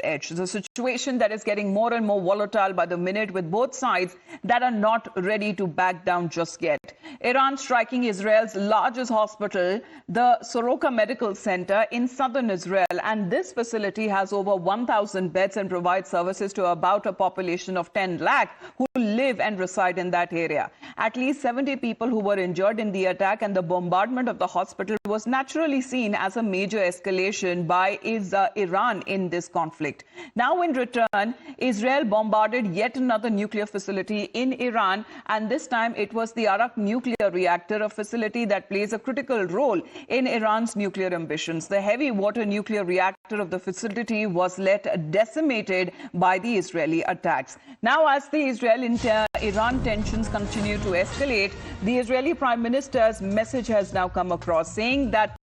edge. The situation that is getting more and more volatile by the minute, with both sides that are not ready to back down just yet. Iran striking Israel's largest hospital, the Soroka Medical Center in southern Israel. And this facility has over 1,000 beds and provides services to about a population of 10 lakh who live and reside in that area. At least 70 people who were injured in the attack, and the bombardment of the hospital was naturally seen as a major escalation by Iran in this conflict. Now, in return, Israel bombarded yet another nuclear facility in Iran, and this time it was the Araf nuclear reactor, a facility that plays a critical role in Iran's nuclear ambitions. The heavy water nuclear reactor of the facility was left decimated by the Israeli attacks. Now, as the Israel-Iran tensions continue to escalate, the Israeli Prime Minister's message has now come across, saying that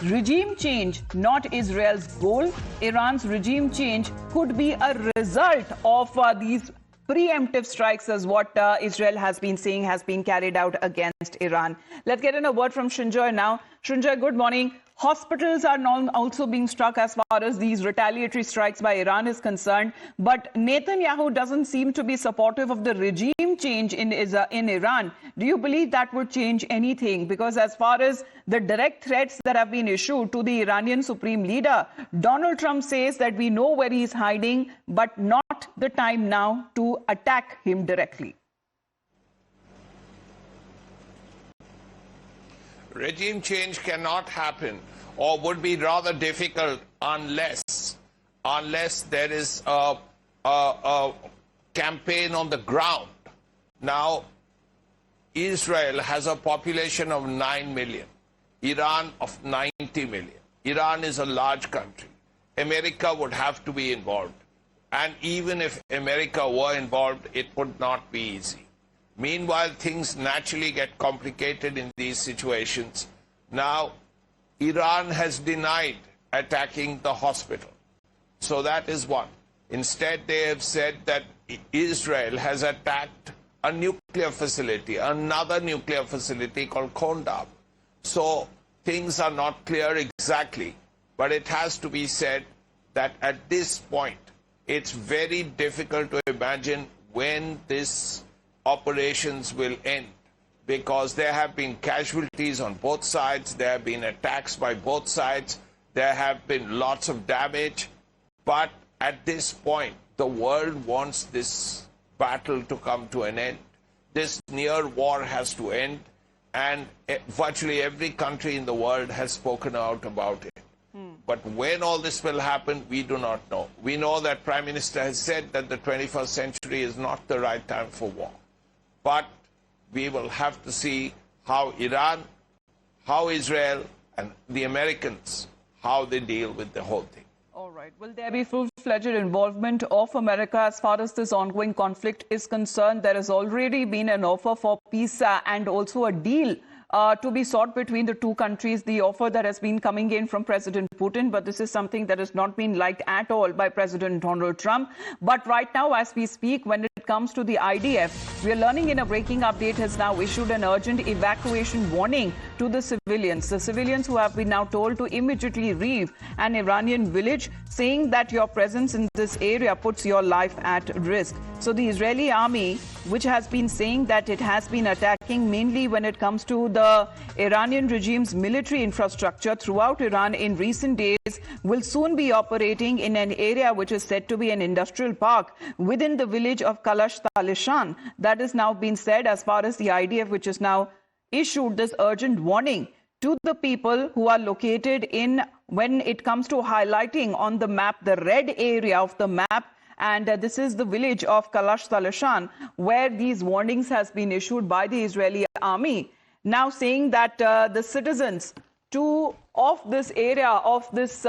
regime change, not Israel's goal. Iran's regime change could be a result of these preemptive strikes, as what Israel has been saying has been carried out against Iran. Let's get in a word from Shinjoy now. Shinjoy, good morning. Hospitals are now also being struck as far as these retaliatory strikes by Iran is concerned. But Netanyahu doesn't seem to be supportive of the regime change in Iran. Do you believe that would change anything? Because as far as the direct threats that have been issued to the Iranian supreme leader, Donald Trump says that we know where he's hiding, but not the time now to attack him directly. Regime change cannot happen, or would be rather difficult, unless there is a campaign on the ground. Now, Israel has a population of 9 million, Iran of 90 million. Iran is a large country. America would have to be involved. And even if America were involved, it would not be easy. Meanwhile, things naturally get complicated in these situations. Now, Iran has denied attacking the hospital. So that is one. Instead, they have said that Israel has attacked a nuclear facility, another nuclear facility called Kondab. So things are not clear exactly, but it has to be said that at this point, it's very difficult to imagine when this operations will end, because there have been casualties on both sides, there have been attacks by both sides, there have been lots of damage, but at this point, the world wants this battle to come to an end. This near war has to end, and virtually every country in the world has spoken out about it. But when all this will happen, we do not know. We know that Prime Minister has said that the 21st century is not the right time for war. But we will have to see how Iran, how Israel, and the Americans, how they deal with the whole thing. All right. Will there be full-fledged involvement of America as far as this ongoing conflict is concerned? There has already been an offer for peace and also a deal to be sought between the two countries, the offer that has been coming in from President Putin. But this is something that has not been liked at all by President Donald Trump. But right now, as we speak, when it comes to the IDF, we are learning in a breaking update has now issued an urgent evacuation warning to the civilians who have been now told to immediately leave an Iranian village, saying that your presence in this area puts your life at risk. So the Israeli army, which has been saying that it has been attacking mainly when it comes to the Iranian regime's military infrastructure throughout Iran in recent days, will soon be operating in an area which is said to be an industrial park within the village of Retaliation. That is now been said as far as the IDF, which is now issued this urgent warning to the people who are located in, when it comes to highlighting on the map, the red area of the map. And this is the village of Retaliation, where these warnings has been issued by the Israeli army, now saying that the citizens of this area, of this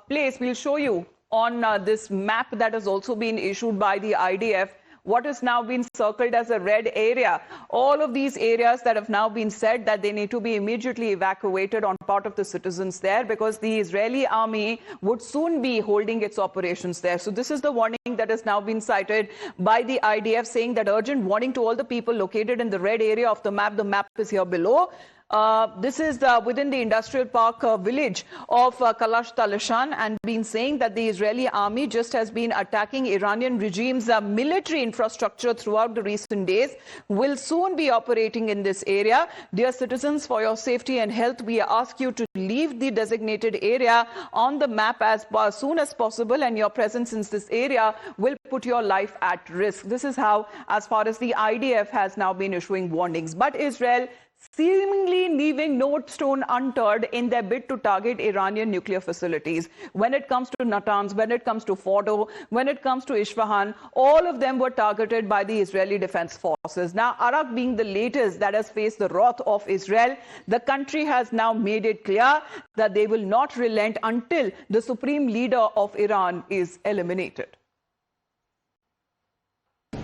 place, we'll show you on this map that has also been issued by the IDF, what has now been circled as a red area. All of these areas that have now been said that they need to be immediately evacuated on part of the citizens there, because the Israeli army would soon be holding its operations there. So this is the warning that has now been cited by the IDF, saying that urgent warning to all the people located in the red area of the map. The map is here below. This is within the industrial park village of Kalash Talishan, and been saying that the Israeli army just has been attacking Iranian regime's military infrastructure throughout the recent days, will soon be operating in this area. Dear citizens, for your safety and health, we ask you to leave the designated area on the map as soon as possible, and your presence in this area will put your life at risk. This is how, as far as the IDF has now been issuing warnings. But Israel seemingly leaving no stone unturned in their bid to target Iranian nuclear facilities. When it comes to Natanz, when it comes to Fordo, when it comes to Isfahan, all of them were targeted by the Israeli Defense Forces. Now, Araf being the latest that has faced the wrath of Israel, the country has now made it clear that they will not relent until the supreme leader of Iran is eliminated.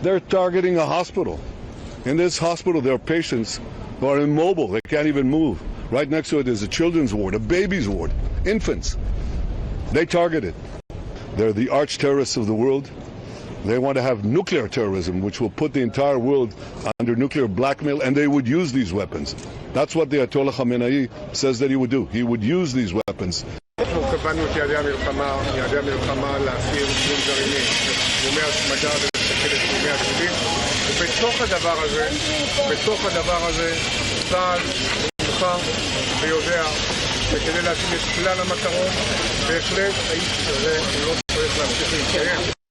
They're targeting a hospital. In this hospital, there are patients who are immobile. They can't even move. Right next to it is a children's ward, a baby's ward, infants. They target it. They're the arch terrorists of the world. They want to have nuclear terrorism, which will put the entire world under nuclear blackmail, and they would use these weapons. That's what the Ayatollah Khamenei says that he would do. He would use these weapons. קבענו את יעדי המלחמה להסיר איום גרעיני, איומי השמדה ולסכל את איומי הטילים, ובתוך הדבר הזה צה"ל נלחם ויודע שכדי להשיג את כלל המטרות, בהחלט האיש הזה לא צריך להמשיך להתקיים.